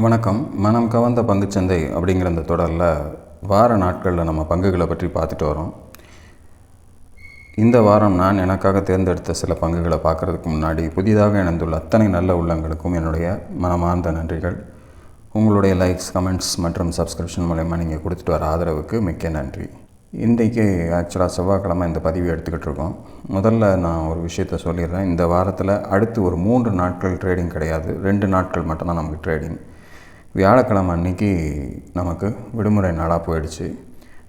வணக்கம். மனம் கவர்ந்த பங்குச்சந்தை அப்படிங்கிற இந்த தொடரில் வார நாட்களில் நம்ம பங்குகளை பற்றி பார்த்துட்டு வரோம். இந்த வாரம் நான் எனக்காக தேர்ந்தெடுத்த சில பங்குகளை பார்க்குறதுக்கு முன்னாடி புதிதாக இணைந்துள்ள அத்தனை நல்ல உள்ளங்களுக்கும் என்னுடைய மனமார்ந்த நன்றிகள். உங்களுடைய லைக்ஸ், கமெண்ட்ஸ் மற்றும் சப்ஸ்கிரிப்ஷன் மூலயமா நீங்கள் கொடுத்துட்டு வர ஆதரவுக்கு மிக்க நன்றி. இன்றைக்கி ஆக்சுவலாக செவ்வாய்க்கிழமை இந்த பதிவு எடுத்துக்கிட்டு இருக்கோம். முதல்ல நான் ஒரு விஷயத்த சொல்லிடுறேன். இந்த வாரத்தில் அடுத்து ஒரு 3 நாட்கள் ட்ரேடிங் கிடையாது. 2 நாட்கள் மட்டும்தான் நமக்கு ட்ரேடிங். வியாழக்கிழமை அன்றைக்கி நமக்கு விடுமுறை நாளாக போயிடுச்சு.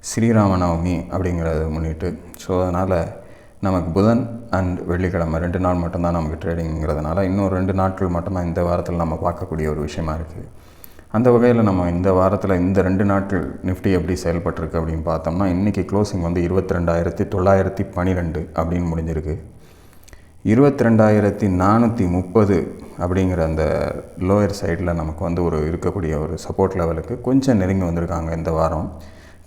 ஸ்ரீராம நவமி அப்படிங்கிறத முன்னிட்டு. ஸோ அதனால் நமக்கு புதன் அண்ட் வெள்ளிக்கிழமை 2 நாள் மட்டும்தான் நமக்கு ட்ரேடிங்கிறதுனால இன்னும் 2 நாட்கள் மட்டும்தான் இந்த வாரத்தில் நம்ம பார்க்கக்கூடிய ஒரு விஷயமா இருக்குது. அந்த வகையில் நம்ம இந்த வாரத்தில் இந்த 2 நாட்கள் நிஃப்டி எப்படி செயல்பட்டுருக்கு அப்படின்னு பார்த்தோம்னா, இன்றைக்கி க்ளோசிங் வந்து 22,912 அப்படின்னு முடிஞ்சிருக்கு. 22,430 அப்படிங்கிற அந்த லோயர் சைடில் நமக்கு வந்து இருக்கக்கூடிய ஒரு சப்போர்ட் லெவலுக்கு கொஞ்சம் நெருங்கி வந்திருக்காங்க இந்த வாரம்.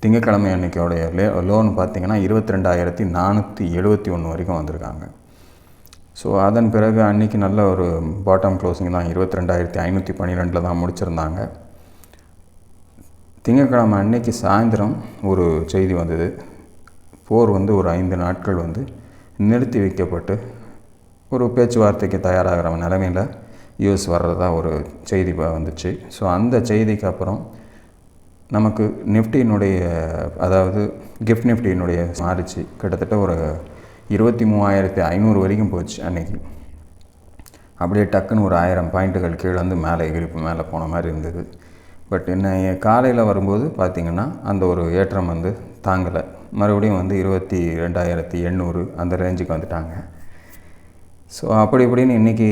திங்கட்கிழமை அன்றைக்கியோடைய லோன்னு பார்த்திங்கன்னா 22,471 வரைக்கும் வந்திருக்காங்க. ஸோ அதன் பிறகு அன்றைக்கி நல்ல ஒரு பாட்டம் க்ளோசிங் தான் 22,512 தான் முடிச்சிருந்தாங்க. திங்கட்கிழமை அன்றைக்கி சாயந்தரம் ஒரு செய்தி வந்தது. போர் வந்து ஒரு 5 நாட்கள் வந்து நிறுத்தி வைக்கப்பட்டு ஒரு பேச்சுவார்த்தைக்கு தயாராகிற நிலைமையில் யூஎஸ் வர்றதா ஒரு செய்தி வந்துச்சு. ஸோ அந்த செய்திக்கு அப்புறம் நமக்கு நிஃப்டியினுடைய, அதாவது கிஃப்ட் நிஃப்டியினுடைய மாறிச்சு. கிட்டத்தட்ட ஒரு 23,500 வரைக்கும் போச்சு அன்றைக்கி. அப்படியே டக்குன்னு ஒரு 1000 பாயிண்ட்டுகள் கீழே வந்து மேலே போன மாதிரி இருந்தது. பட் என்ன காலையில் வரும்போது பார்த்திங்கன்னா அந்த ஒரு ஏற்றம் வந்து தாங்கலை. மறுபடியும் வந்து 22,800 அந்த ரேஞ்சுக்கு வந்துட்டாங்க. ஸோ அப்படி இப்படின்னு இன்றைக்கி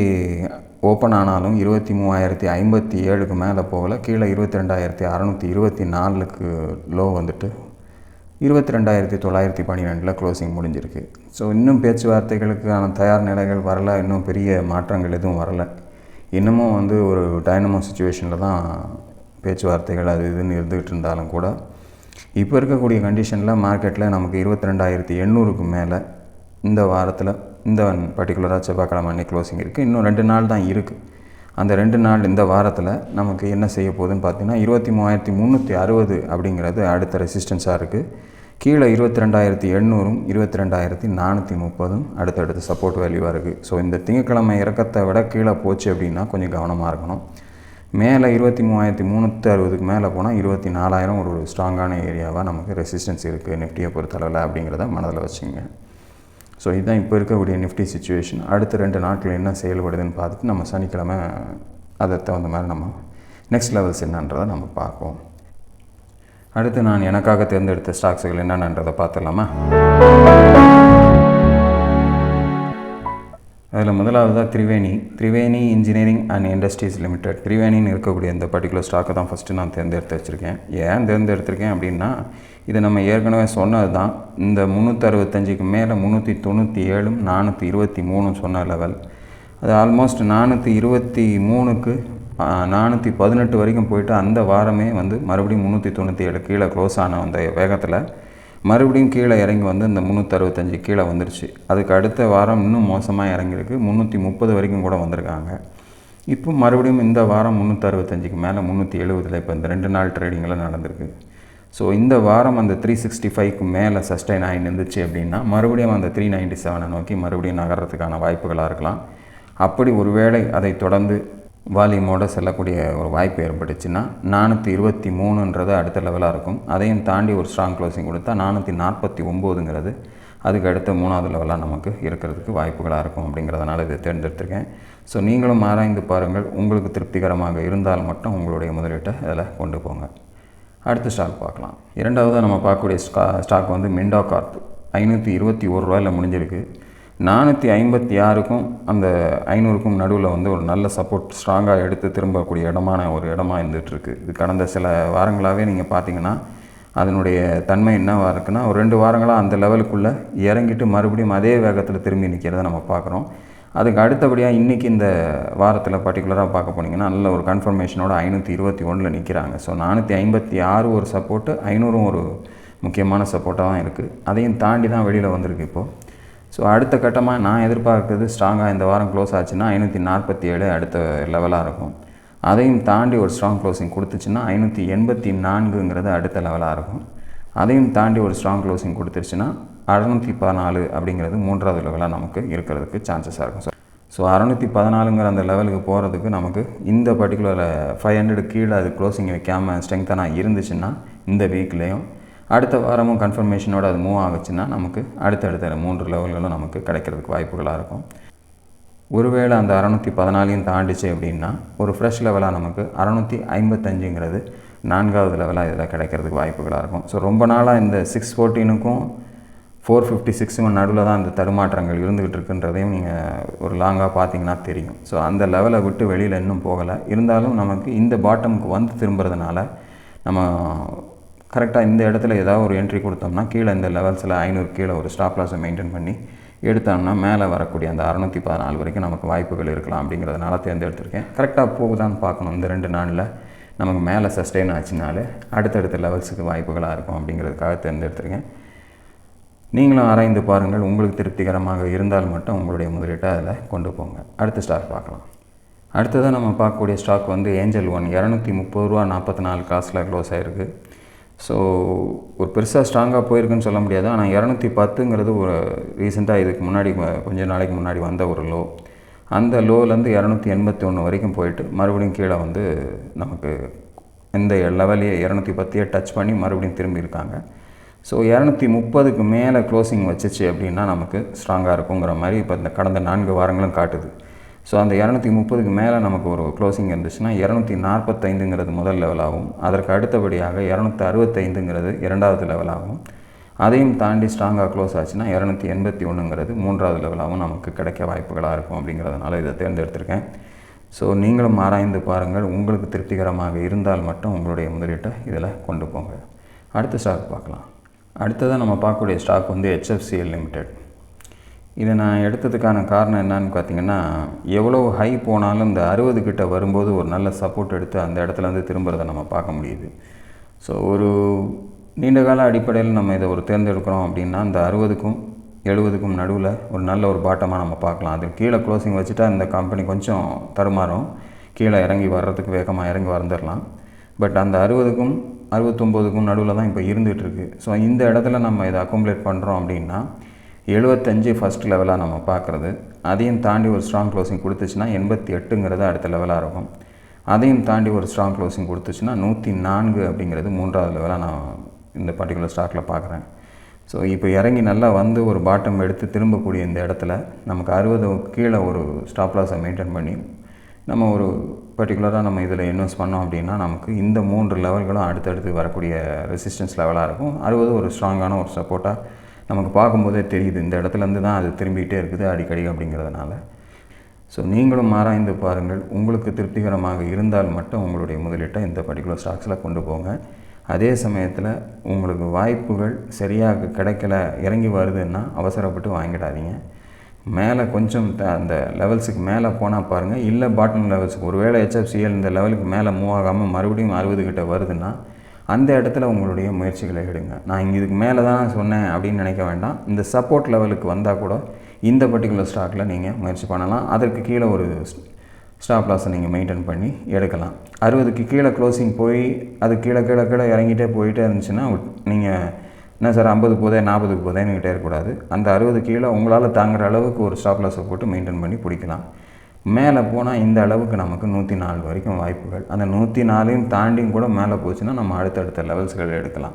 ஓப்பன் ஆனாலும் 23,057க்கு மேலே போகலை. கீழே 22,624க்கு லோ வந்துட்டு 22,912 க்ளோசிங் முடிஞ்சிருக்கு. ஸோ இன்னும் பேச்சுவார்த்தைகளுக்கான தயார் நிலைகள் வரலை. இன்னும் பெரிய மாற்றங்கள் எதுவும் வரலை. இன்னமும் வந்து ஒரு டைனமோ சுச்சுவேஷனில் தான் பேச்சுவார்த்தைகள் அது இதுன்னு இருந்துகிட்டு இருந்தாலும் கூட இப்போ இருக்கக்கூடிய கண்டிஷனில் மார்க்கெட்டில் நமக்கு 22,800க்கு மேலே இந்த வாரத்தில் இந்த பர்டிகுலராக செவ்வாய்க்கிழமை அன்றைக்கி க்ளோசிங் இருக்குது. இன்னும் 2 நாள் தான் இருக்குது. அந்த 2 நாள் இந்த வாரத்தில் நமக்கு என்ன செய்ய போகுதுன்னு பார்த்திங்கன்னா 23,360 அப்படிங்கிறது அடுத்த ரெசிஸ்டன்ஸாக இருக்குது. கீழே 22,800ம் 22,430ம் அடுத்தடுத்து சப்போர்ட் வேல்யூவாக இருக்குது. ஸோ இந்த திங்கட்கிழமை இறக்கத்தை விட கீழே போச்சு அப்படின்னா கொஞ்சம் கவனமாக இருக்கணும். மேலே 23,360க்கு மேலே போனால் 24,000 ஒரு ஸ்ட்ராங்கான ஏரியாவாக நமக்கு ரெசிஸ்டன்ஸ் இருக்குது நிஃப்டியை பொறுத்தளவில் அப்படிங்கிறத மனதில் வச்சுங்க. ஸோ இதுதான் இப்போ இருக்கக்கூடிய நிஃப்டி சுச்சுவேஷன். அடுத்த 2 நாட்கள் என்ன செயல்படுதுன்னு பார்த்துட்டு நம்ம சனிக்கிழமை அதை தகுந்த மாதிரி நம்ம நெக்ஸ்ட் லெவல்ஸ் என்னன்றதை நம்ம பார்ப்போம். அடுத்து நான் எனக்காக தேர்ந்தெடுத்த ஸ்டாக்ஸுகள் என்னென்னன்றதை பார்த்துடலாமா? அதில் முதலாவதாக Triveni engineering and industries limited. திரிவேணின்னு இருக்கக்கூடிய இந்த பர்டிகுலர் ஸ்டாக்கை தான் ஃபஸ்ட்டு நான் தேர்ந்தெடுத்து வச்சுருக்கேன். ஏன் தேர்ந்தெடுத்திருக்கேன் அப்படின்னா, இது நம்ம ஏற்கனவே சொன்னது தான். இந்த 365க்கு மேலே 397, 423 சொன்ன லெவல். அது ஆல்மோஸ்ட் 423க்கு 418 வரைக்கும் போயிட்டு அந்த வாரமே வந்து மறுபடியும் 397 கீழே க்ளோஸ் ஆன அந்த வேகத்தில் மறுபடியும் கீழே இறங்கி வந்து இந்த 365 கீழே வந்துருச்சு. அதுக்கு அடுத்த வாரம் இன்னும் மோசமாக இறங்கியிருக்கு. 330 வரைக்கும் கூட வந்திருக்காங்க. இப்போ மறுபடியும் இந்த வாரம் 365க்கு மேலே 370 இப்போ இந்த 2 நாள் ட்ரேடிங்கில் நடந்திருக்கு. ஸோ இந்த வாரம் அந்த 365க்கு மேலே சஸ்டைன் ஆகி நின்றுச்சு அப்படின்னா மறுபடியும் அந்த 397 நோக்கி மறுபடியும் நகர்றதுக்கான வாய்ப்புகளாக இருக்கலாம். அப்படி ஒருவேளை அதை தொடர்ந்து வால்யூமோடு செல்லக்கூடிய ஒரு வாய்ப்பு ஏற்பட்டுச்சுன்னா 423ன்றது அடுத்த லெவலாக இருக்கும். அதையும் தாண்டி ஒரு ஸ்ட்ராங் க்ளோசிங் கொடுத்தா 449ங்கிறது அதுக்கு அடுத்த 3வது லெவலாக நமக்கு இருக்கிறதுக்கு வாய்ப்புகளாக இருக்கும். அப்படிங்கிறதுனால இதை தேர்ந்தெடுத்திருக்கேன். ஸோ நீங்களும் ஆராய்ந்து பாருங்கள். உங்களுக்கு திருப்திகரமாக இருந்தால் மட்டும் உங்களுடைய முதலீட்டை அதில் கொண்டு போங்க. அடுத்த ஸ்டாக் பார்க்கலாம். இரண்டாவது நம்ம பார்க்கக்கூடிய ஸ்டாக் வந்து மிண்டா கார்ப். 521 ரூபாயில் முடிஞ்சிருக்கு. 456க்கும் அந்த 500க்கும் நடுவில் வந்து ஒரு நல்ல சப்போர்ட் ஸ்ட்ராங்காக எடுத்து திரும்பக்கூடிய ஒரு இடமா இருந்துகிட்ருக்கு. இது கடந்த சில வாரங்களாகவே நீங்கள் பார்த்தீங்கன்னா அதனுடைய தன்மை என்னவாக இருக்குன்னா, ஒரு 2 வாரங்களாக அந்த லெவலுக்குள்ளே இறங்கிட்டு மறுபடியும் அதே வேகத்தில் திரும்பி நிற்கிறத நம்ம பார்க்குறோம். அதுக்கு அடுத்தபடியாக இன்றைக்கி இந்த வாரத்தில் பர்டிகுலராக பார்க்க போனீங்கன்னா நல்ல ஒரு கன்ஃபர்மேஷனோட 521 நிற்கிறாங்க. ஸோ 456 ஒரு சப்போர்ட்டு, 500ம் ஒரு முக்கியமான சப்போர்ட்டாக தான் இருக்குது. அதையும் தாண்டி தான் வெளியில் வந்திருக்கு இப்போது. ஸோ அடுத்த கட்டமாக நான் எதிர்பார்க்குறது ஸ்ட்ராங்காக இந்த வாரம் க்ளோஸ் ஆச்சுன்னா 547 அடுத்த லெவலாக இருக்கும். அதையும் தாண்டி ஒரு ஸ்ட்ராங் க்ளோசிங் கொடுத்துச்சுன்னா 584ங்கிறது அடுத்த லெவலாக இருக்கும். அதையும் தாண்டி ஒரு ஸ்ட்ராங் க்ளோசிங் கொடுத்துருச்சுன்னா 614 அப்படிங்கிறது 3வது லெவலாக நமக்கு இருக்கிறதுக்கு சான்சஸாக இருக்கும். ஸோ 614ங்கிற அந்த லெவலுக்கு போகிறதுக்கு நமக்கு இந்த பர்டிகுலர் 500 கீழே அது க்ளோசிங் வைக்காமல் ஸ்ட்ரெங்தனாக இருந்துச்சுன்னா இந்த வீக்லேயும் அடுத்த வாரமும் கன்ஃபர்மேஷனோடு அது மூவ் ஆகுச்சுன்னா நமக்கு அடுத்தடுத்த 3 லெவல்களும் நமக்கு கிடைக்கிறதுக்கு வாய்ப்புகளாக இருக்கும். ஒருவேளை அந்த 614ஐயும் தாண்டிச்சு அப்படின்னா ஒரு ஃப்ரெஷ் லெவலாக நமக்கு 655ங்கிறது 4வது லெவலாக இதில் கிடைக்கிறதுக்கு வாய்ப்புகளாக இருக்கும். ஸோ ரொம்ப நாளாக இந்த 614க்கும் 456க்கும் நடுவில் தான் அந்த தடுமாற்றங்கள் இருந்துகிட்டு இருக்குன்றதையும் நீங்கள் ஒரு லாங்காக பார்த்தீங்கன்னா தெரியும். ஸோ அந்த லெவலை விட்டு வெளியில் இன்னும் போகலை. இருந்தாலும் நமக்கு இந்த பாட்டமுக்கு வந்து திரும்புறதுனால நம்ம கரெக்டாக இந்த இடத்துல ஏதாவது ஒரு என்ட்ரி கொடுத்தோம்னா கீழே இந்த லெவல்ஸில் 500 கீழே ஒரு ஸ்டாப் லாஸை மெயின்டைன் பண்ணி எடுத்தோம்னா மேலே வரக்கூடிய அந்த 614 வரைக்கும் நமக்கு வாய்ப்புகள் இருக்கலாம் அப்படிங்கிறதுனால தேர்ந்தெடுத்திருக்கேன். கரெக்டாக போகுதான்னு பார்க்கணும். இந்த 2 நாளில் நமக்கு மேலே சஸ்டெயின் ஆச்சுனாலே அடுத்தடுத்த லெவல்ஸுக்கு வாய்ப்புகளாக இருக்கும் அப்படிங்கிறதுக்காக தேர்ந்தெடுத்திருக்கேன். நீங்களும் ஆராய்ந்து பாருங்கள். உங்களுக்கு திருப்திகரமாக இருந்தால் மட்டும் உங்களுடைய முதலீட்டை அதில் கொண்டு போங்க. அடுத்த ஸ்டாக் பார்க்கலாம். அடுத்ததாக நம்ம பார்க்கக்கூடிய ஸ்டாக் வந்து ஏஞ்சல் ஒன் 230 ரூபா க்ளோஸ் ஆகிருக்கு. ஸோ ஒரு பெருசாக ஸ்ட்ராங்காக போயிருக்குன்னு சொல்ல முடியாது. ஆனால் 210ங்கிறது ஒரு ரீசெண்டாக இதுக்கு முன்னாடி கொஞ்சம் நாளைக்கு முன்னாடி வந்த ஒரு லோ. அந்த லோலேருந்து 281 வரைக்கும் போயிட்டு மறுபடியும் கீழே வந்து நமக்கு இந்த லெவலையே 210 டச் பண்ணி மறுபடியும் திரும்பி இருக்காங்க. ஸோ 230க்கு மேலே க்ளோசிங் வச்சிச்சு அப்படின்னா நமக்கு ஸ்ட்ராங்காக இருக்குங்கிற மாதிரி இப்போ இந்த கடந்த 4 வாரங்களும் காட்டுது. ஸோ அந்த 230க்கு மேலே நமக்கு ஒரு க்ளோசிங் இருந்துச்சுன்னா 245ங்கிறது முதல் லெவலாகவும், அதற்கு அடுத்தபடியாக 265ங்கிறது 2வது லெவலாகவும், அதையும் தாண்டி ஸ்ட்ராங்காக க்ளோஸ் ஆச்சுன்னா 281ங்கிறது 3வது லெவலாகவும் நமக்கு கிடைக்க வாய்ப்புகளாக இருக்கும். அப்படிங்கிறதுனால இதை தேர்ந்தெடுத்திருக்கேன். ஸோ நீங்களும் ஆராய்ந்து பாருங்கள். உங்களுக்கு திருப்திகரமாக இருந்தால் மட்டும் உங்களுடைய முதலீட்டை இதில் கொண்டு போங்க. அடுத்த ஸ்டாக் பார்க்கலாம். அடுத்ததாக நம்ம பார்க்கக்கூடிய ஸ்டாக் வந்து HFCL லிமிடெட். இதை நான் எடுத்ததுக்கான காரணம் என்னன்னு பார்த்திங்கன்னா, எவ்வளோ ஹை போனாலும் இந்த 60 கிட்ட வரும்போது ஒரு நல்ல சப்போர்ட் எடுத்து அந்த இடத்துலேருந்து திரும்புறதை நம்ம பார்க்க முடியுது. ஸோ ஒரு நீண்டகால அடிப்படையில் நம்ம இதை ஒரு தேர்ந்தெடுக்கிறோம் அப்படின்னா இந்த 60க்கும் 70க்கும் நடுவில் ஒரு நல்ல ஒரு பாட்டமாக நம்ம பார்க்கலாம். அது கீழே க்ளோசிங் வச்சுட்டா இந்த கம்பெனி கொஞ்சம் தடுமாறும், கீழே இறங்கி வர்றதுக்கு வேகமாக இறங்கி வந்துடலாம். பட் அந்த 60க்கும் 69க்கும் நடுவில் தான் இப்போ இருந்துகிட்ருக்கு. ஸோ இந்த இடத்துல நம்ம இதை அக்குமுலேட் பண்ணுறோம் அப்படின்னா 75 ஃபஸ்ட் லெவலாக நம்ம பார்க்குறது. அதையும் தாண்டி ஒரு ஸ்ட்ராங் க்ளோசிங் கொடுத்துச்சுன்னா 88ங்கிறது அடுத்த லெவலாக இருக்கும். அதையும் தாண்டி ஒரு ஸ்ட்ராங் க்ளோசிங் கொடுத்துச்சுன்னா 104 அப்படிங்கிறது 3வது லெவலாக நான் இந்த பர்டிகுலர் ஸ்டாக்கில் பார்க்குறேன். ஸோ இப்போ இறங்கி நல்லா வந்து ஒரு பாட்டம் எடுத்து திரும்பக்கூடிய இந்த இடத்துல நமக்கு 60 கீழே ஒரு ஸ்டாப் லாஸை மெயின்டைன் பண்ணி நம்ம ஒரு பர்டிகுலராக நம்ம இதில் இன்வெஸ்ட் பண்ணோம் அப்படின்னா நமக்கு இந்த 3 லெவல்களும் அடுத்தடுத்து வரக்கூடிய ரெசிஸ்டன்ஸ் லெவலாக இருக்கும். 60 ஒரு ஸ்ட்ராங்கான ஒரு சப்போர்ட்டாக நமக்கு பார்க்கும்போதே தெரியுது. இந்த இடத்துலேருந்து தான் அது திரும்பிகிட்டே இருக்குது அடிக்கடி அப்படிங்கிறதுனால. ஸோ நீங்களும் ஆராய்ந்து பாருங்கள். உங்களுக்கு திருப்திகரமாக இருந்தால் மட்டும் உங்களுடைய முதலீட்டை இந்த பர்டிகுலர் ஸ்டாக்ஸில் கொண்டு போங்க. அதே சமயத்தில் உங்களுக்கு வாய்ப்புகள் சரியாக கிடைக்கல, இறங்கி வருதுன்னா அவசரப்பட்டு வாங்கிடாதீங்க. மேலே கொஞ்சம் அந்த லெவல்ஸுக்கு மேலே போனால் பாருங்கள். இல்லை பாட்டம் லெவல்ஸுக்கு ஒருவேளை HFCL இந்த லெவலுக்கு மேலே மூவ் ஆகாமல் மறுபடியும் 60 கிட்ட வருதுன்னா அந்த இடத்துல உங்களுடைய முயற்சிகளை எடுங்க. நான் இங்கே இதுக்கு மேலே தான் சொன்னேன் அப்படின்னு நினைக்க வேண்டாம். இந்த சப்போர்ட் லெவலுக்கு வந்தால் கூட இந்த பர்டிகுலர் ஸ்டாக்கில் நீங்கள் முயற்சி பண்ணலாம். அதற்கு கீழே ஒரு ஸ்டாப் லாஸை நீங்கள் மெயின்டைன் பண்ணி எடுக்கலாம். 60க்கு கீழே க்ளோசிங் போய் அது கீழே கீழே கீழே இறங்கிட்டே போயிட்டே இருந்துச்சுன்னா நீங்கள் என்ன சார் 50 போதே 40க்கு போதேன்னு கிட்டே இருக்கக்கூடாது. அந்த 60 கீழே உங்களால் தாங்குகிற அளவுக்கு ஒரு ஸ்டாப் லாஸை போட்டு மெயின்டைன் பண்ணி பிடிக்கலாம். மேலே போனால் இந்த அளவுக்கு நமக்கு 104 வரைக்கும் வாய்ப்புகள். அந்த 104ஐயும் தாண்டியும் கூட மேலே போச்சுன்னா நம்ம அடுத்தடுத்த லெவல்ஸ்கள் எடுக்கலாம்.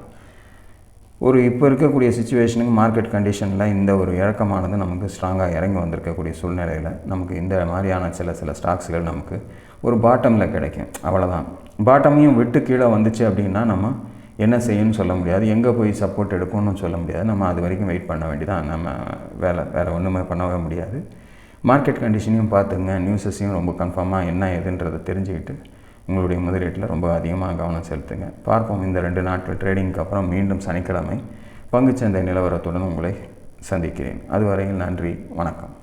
ஒரு இப்போ இருக்கக்கூடிய சிச்சுவேஷனுக்கு மார்க்கெட் கண்டிஷனில் இந்த ஒரு இறக்கமானது நமக்கு ஸ்ட்ராங்காக இறங்கி வந்திருக்கக்கூடிய சூழ்நிலையில் நமக்கு இந்த மாதிரியான சில ஸ்டாக்ஸ்கள் நமக்கு ஒரு பாட்டமில் கிடைக்கும். அவ்வளோதான். பாட்டமையும் விட்டு கீழே வந்துச்சு அப்படின்னா நம்ம என்ன செய்யணும்னு சொல்ல முடியாது, எங்கே போய் சப்போர்ட் எடுக்கணும்னு சொல்ல முடியாது. நம்ம அது வரைக்கும் வெயிட் பண்ண வேண்டியதான். நம்ம வேறு ஒன்றுமே பண்ணவே முடியாது. மார்க்கெட் கண்டிஷனையும் பார்த்துங்க, நியூஸஸையும் ரொம்ப கன்ஃபார்மாக என்ன ஏதுன்றதை தெரிஞ்சுக்கிட்டு உங்களுடைய முதலீட்டில் ரொம்ப அதிகமாக கவனம் செலுத்துங்க. பார்ப்போம். இந்த 2 நாட்கள் ட்ரேடிங்க்கு அப்புறம் மீண்டும் சனிக்கிழமை பங்குச்சந்தை நிலவரத்துடன் உங்களை சந்திக்கிறேன். அதுவரையில் நன்றி, வணக்கம்.